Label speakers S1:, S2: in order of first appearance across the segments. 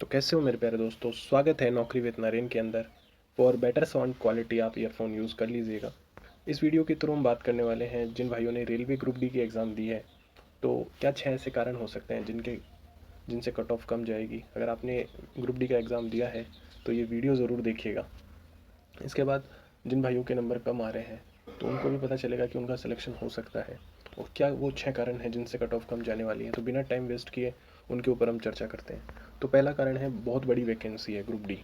S1: तो कैसे हो मेरे प्यारे दोस्तों, स्वागत है नौकरी विद नरेन के अंदर। फॉर बेटर साउंड क्वालिटी आप ईयरफोन यूज़ कर लीजिएगा। इस वीडियो के थ्रू हम बात करने वाले हैं जिन भाइयों ने रेलवे ग्रुप डी की एग्ज़ाम दी है, तो क्या 6 ऐसे कारण हो सकते हैं जिनसे कट ऑफ कम जाएगी। अगर आपने ग्रुप डी का एग्ज़ाम दिया है तो ये वीडियो ज़रूर देखिएगा। इसके बाद जिन भाइयों के नंबर कम आ रहे हैं तो उनको भी पता चलेगा कि उनका सिलेक्शन हो सकता है और क्या वो 6 कारण हैं जिनसे कट ऑफ कम जाने वाली है। तो बिना टाइम वेस्ट किए उनके ऊपर हम चर्चा करते हैं। तो पहला कारण है, बहुत बड़ी वैकेंसी है ग्रुप डी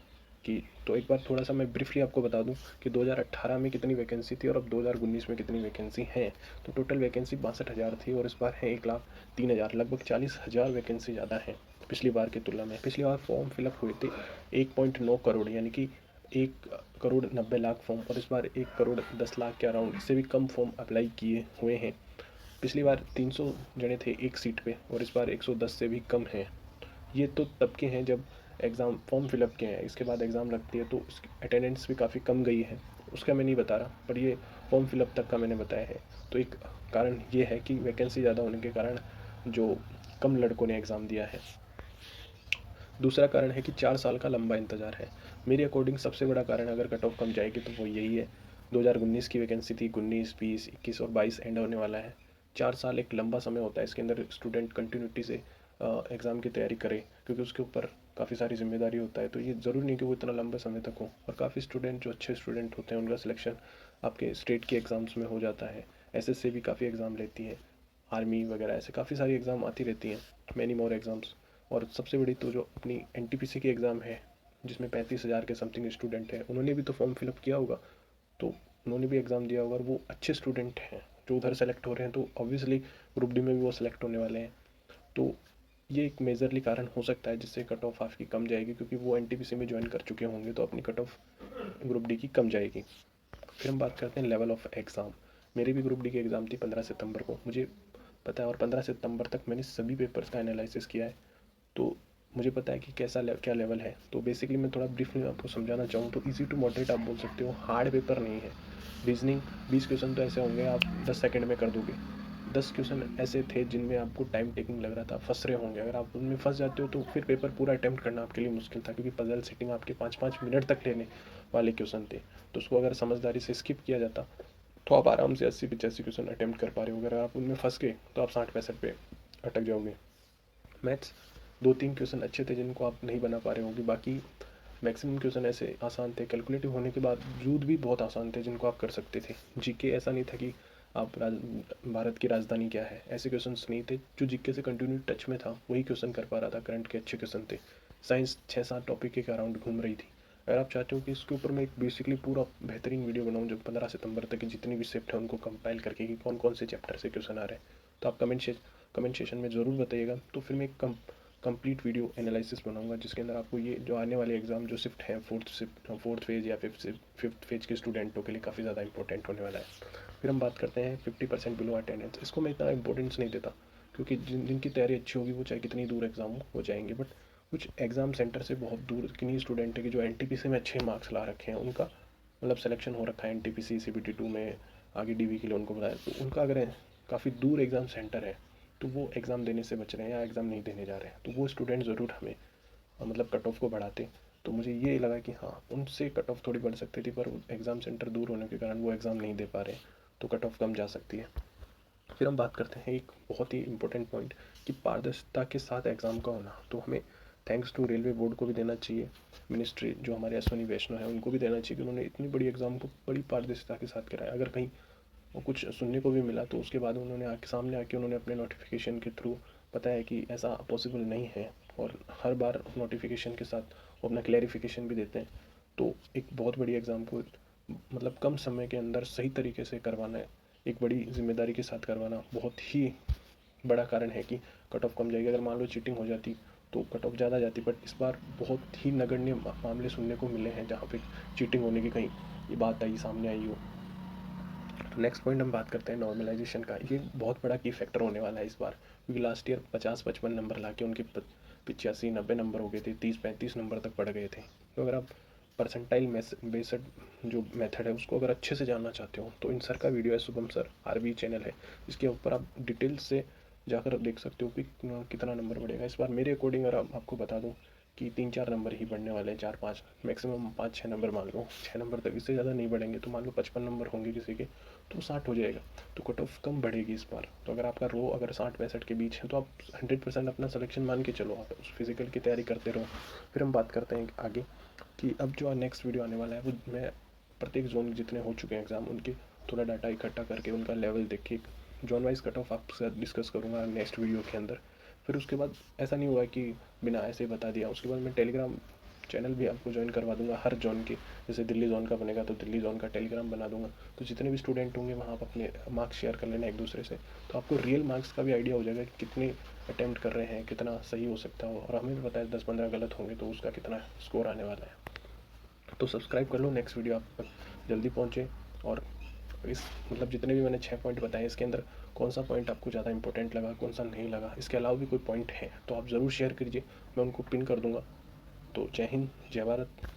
S1: की। तो एक बार थोड़ा सा मैं ब्रीफली आपको बता दूं कि 2018 में कितनी वैकेंसी थी और अब 2019 में कितनी वैकेंसी है। तो टोटल वैकेंसी 62,000 थी और इस बार है 1,03,000, लगभग 40,000 वैकेंसी ज़्यादा है पिछली बार की तुलना में। पिछली बार फॉर्म फिलअप हुए थे 1.9 करोड़, यानी कि 1,90,00,000 फॉर्म, और इस बार 1,10,00,000 के अराउंड, इससे भी कम फॉर्म अप्लाई किए हुए हैं। पिछली बार 300 जने थे एक सीट पे और इस बार 110 से भी कम हैं। ये तो तब के हैं जब एग्ज़ाम फॉर्म फिलअप के हैं, इसके बाद एग्ज़ाम लगती है तो उसकी अटेंडेंस भी काफ़ी कम गई है, उसका मैं नहीं बता रहा, पर ये फॉर्म फिलअप तक का मैंने बताया है। तो एक कारण ये है कि वैकेंसी ज़्यादा होने के कारण जो कम लड़कों ने एग्ज़ाम दिया है। दूसरा कारण है कि 4 साल का लंबा इंतज़ार है। मेरे अकॉर्डिंग सबसे बड़ा कारण, अगर कट ऑफ कम जाएगी तो वो यही है। 2019 की वैकेंसी थी, 19, 20, 21 और 22 एंड होने वाला है। 4 साल एक लंबा समय होता है, इसके अंदर स्टूडेंट कंटिन्यूटी से एग्ज़ाम की तैयारी करे, क्योंकि उसके ऊपर काफ़ी सारी जिम्मेदारी होता है। तो ये ज़रूरी नहीं कि वो इतना लंबे समय तक हो, और काफ़ी स्टूडेंट जो अच्छे स्टूडेंट होते हैं उनका सिलेक्शन आपके स्टेट के एग्ज़ाम्स में हो जाता है। एसएससी भी काफ़ी एग्ज़ाम लेती है, आर्मी वगैरह ऐसे काफ़ी सारी एग्ज़ाम आती रहती हैं, मैनी मोर एग्ज़ाम्स। और सबसे बड़ी तो जो अपनी एनटीपीसी की एग्ज़ाम है, जिसमें 35,000 के समथिंग स्टूडेंट हैं, उन्होंने भी तो फॉर्म फिलअप किया होगा, तो उन्होंने भी एग्ज़ाम दिया होगा और वो अच्छे स्टूडेंट हैं जो उधर सेलेक्ट हो रहे हैं, तो ऑब्वियसली ग्रुप डी में भी वो सेलेक्ट होने वाले हैं। तो ये एक मेजरली कारण हो सकता है जिससे कट ऑफ आपकी कम जाएगी, क्योंकि वो एनटीपीसी में ज्वाइन कर चुके होंगे, तो अपनी कट ऑफ ग्रुप डी की कम जाएगी। फिर हम बात करते हैं लेवल ऑफ एग्ज़ाम। मेरी भी ग्रुप डी की एग्ज़ाम थी 15 सितंबर को, मुझे पता है, और 15 सितंबर तक मैंने सभी पेपर्स का एनालिसिस किया है, तो मुझे पता है कि क्या लेवल है। तो बेसिकली मैं थोड़ा ब्रीफली आपको समझाना चाहूँ तो इजी टू मॉडरेट आप बोल सकते हो, हार्ड पेपर नहीं है। रीजनिंग 20 क्वेश्चन तो ऐसे होंगे आप 10 सेकंड में कर दोगे। 10 क्वेश्चन ऐसे थे जिनमें आपको टाइम टेकिंग लग रहा था, फंस रहे होंगे। अगर आप उनमें फंस जाते हो तो फिर पेपर पूरा अटैम्प्ट करना आपके लिए मुश्किल था, क्योंकि पजल सेटिंग आपके 5-5 मिनट तक लेने वाले क्वेश्चन थे। तो उसको अगर समझदारी से स्किप किया जाता तो आप आराम से 80-85 क्वेश्चन अटैम्प्ट कर पा रहे हो। अगर आप उनमें फंस गए तो आप 60-65 पे अटक जाओगे। मैथ्स 2-3 क्वेश्चन अच्छे थे जिनको आप नहीं बना पा रहे होगे, बाकी मैक्सिमम क्वेश्चन ऐसे आसान थे, कैलकुलेटिव होने के बावजूद भी बहुत आसान थे जिनको आप कर सकते थे। जीके ऐसा नहीं था कि आप भारत की राजधानी क्या है, ऐसे क्वेश्चन नहीं थे। जो जीके से कंटिन्यू टच में था वही क्वेश्चन कर पा रहा था, करंट के अच्छे क्वेश्चन थे। साइंस 6-7 टॉपिक के अराउंड घूम रही थी। अगर आप चाहते हो कि इसके ऊपर मैं एक बेसिकली पूरा बेहतरीन वीडियो बनाऊँ जो 15 सितंबर तक की जितनी भी शिफ्ट है उनको कंपाइल करके कि कौन कौन से चैप्टर से क्वेश्चन आ रहे हैं, तो आप कमेंट सेशन में ज़रूर बताइएगा। तो फिर मैं एक कंप्लीट वीडियो एनालिसिस बनाऊंगा जिसके अंदर आपको ये जो आने वाले एग्ज़ाम जो शिफ्ट हैं, फोर्थ फेज या फिफ्थ फेज के स्टूडेंटों के लिए काफ़ी ज़्यादा इंपॉर्टेंट होने वाला है। फिर हम बात करते हैं 50% बिलो अटेंडेंस। इसको मैं इतना इंपॉर्टेंस नहीं देता, क्योंकि जिनकी तैयारी अच्छी होगी वो चाहे कितनी दूर एग्ज़ाम हो जाएंगे। बट कुछ एग्ज़ाम सेंटर से बहुत दूर किन्हीं स्टूडेंट है कि जो एनटीपीसी में अच्छे मार्क्स ला रखे हैं, उनका मतलब सिलेक्शन हो रखा है एनटीपीसी सीबीटी 2 में, आगे डीवी के लिए उनको बताया, तो उनका अगर काफ़ी दूर एग्ज़ाम सेंटर है तो वो एग्ज़ाम देने से बच रहे हैं या एग्ज़ाम नहीं देने जा रहे हैं, तो वो स्टूडेंट ज़रूर हमें मतलब कट ऑफ को बढ़ाते। तो मुझे ये लगा कि हाँ, उनसे कट ऑफ थोड़ी बढ़ सकती थी, पर एग्ज़ाम सेंटर दूर होने के कारण वो एग्ज़ाम नहीं दे पा रहे, तो कट ऑफ कम जा सकती है। फिर हम बात करते हैं एक बहुत ही इंपॉर्टेंट पॉइंट कि पारदर्शिता के साथ एग्ज़ाम का होना। तो हमें थैंक्स टू रेलवे बोर्ड को भी देना चाहिए, मिनिस्ट्री जो हमारे अश्विनी वैष्णव है उनको भी देना चाहिए कि उन्होंने इतनी बड़ी एग्ज़ाम को बड़ी पारदर्शिता के साथ कराया। अगर कहीं वो कुछ सुनने को भी मिला तो उसके बाद उन्होंने आके सामने आके उन्होंने अपने नोटिफिकेशन के थ्रू बताया कि ऐसा पॉसिबल नहीं है, और हर बार नोटिफिकेशन के साथ वो अपना क्लैरिफिकेशन भी देते हैं। तो एक बहुत बड़ी एग्ज़ाम को मतलब कम समय के अंदर सही तरीके से करवाना, एक बड़ी जिम्मेदारी के साथ करवाना बहुत ही बड़ा कारण है कि कट ऑफ कम जाएगी। अगर मान लो चीटिंग हो जाती तो कट ऑफ ज़्यादा जाती, बट इस बार बहुत ही नगण्य मामले सुनने को मिले हैं जहाँ पे चीटिंग होने की कहीं ये बात आई सामने आई हो। तो नेक्स्ट पॉइंट हम बात करते हैं नॉर्मलाइजेशन का। ये बहुत बड़ा की फैक्टर होने वाला है इस बार, क्योंकि लास्ट ईयर 50-55 नंबर ला के उनके 85-90 नंबर हो गए थे, 30-35 नंबर तक बढ़ गए थे। तो अगर आप परसेंटाइल बेस्ड जो मेथड है उसको अगर अच्छे से जानना चाहते हो तो इन सर का वीडियो है, शुभम सर आरवी चैनल है, इसके ऊपर आप डिटेल से जाकर देख सकते हो कि कितना नंबर बढ़ेगा इस बार। मेरे अकॉर्डिंग अगर आपको बता दूँ कि 3-4 नंबर ही बढ़ने वाले हैं, 4-5 मैक्सिमम 5-6 नंबर मान लो, 6 नंबर तक, इससे ज़्यादा नहीं बढ़ेंगे। तो मान लो 55 नंबर होंगे किसी के, तो 60 हो जाएगा, तो कट ऑफ कम बढ़ेगी इस बार। तो अगर आपका रो अगर 60-65 के बीच है तो आप 100% अपना सिलेक्शन मान के चलो, आप उस फिज़िकल की तैयारी करते रहो। फिर हम बात करते हैं आगे कि अब जो नेक्स्ट वीडियो आने वाला है वो मैं प्रत्येक जोन जितने हो चुके हैं एग्ज़ाम उनके थोड़ा डाटा इकट्ठा करके उनका लेवल देख के जोन वाइज कट ऑफ आपके साथ डिस्कस करूँगा नेक्स्ट वीडियो के अंदर। फिर उसके बाद ऐसा नहीं हुआ कि बिना ऐसे ही बता दिया, उसके बाद मैं टेलीग्राम चैनल भी आपको ज्वाइन करवा दूंगा हर जोन के। जैसे दिल्ली जोन का बनेगा तो दिल्ली जोन का टेलीग्राम बना दूंगा, तो जितने भी स्टूडेंट होंगे वहाँ आप अपने मार्क्स शेयर कर लेना एक दूसरे से, तो आपको रियल मार्क्स का भी आइडिया हो जाएगा कि कितने अटैम्प्ट कर रहे हैं, कितना सही हो सकता हो, और हमें भी पता है 10-15 गलत होंगे तो उसका कितना स्कोर आने वाला है। तो सब्सक्राइब कर लो, नेक्स्ट वीडियो आप तक जल्दी पहुँचे। और इस मतलब जितने भी मैंने 6 पॉइंट बताए इसके अंदर कौन सा पॉइंट आपको ज़्यादा इंपॉर्टेंट लगा, कौन सा नहीं लगा, इसके अलावा भी कोई पॉइंट है तो आप ज़रूर शेयर कीजिए, मैं उनको पिन कर दूँगा। तो जय हिंद, जय भारत।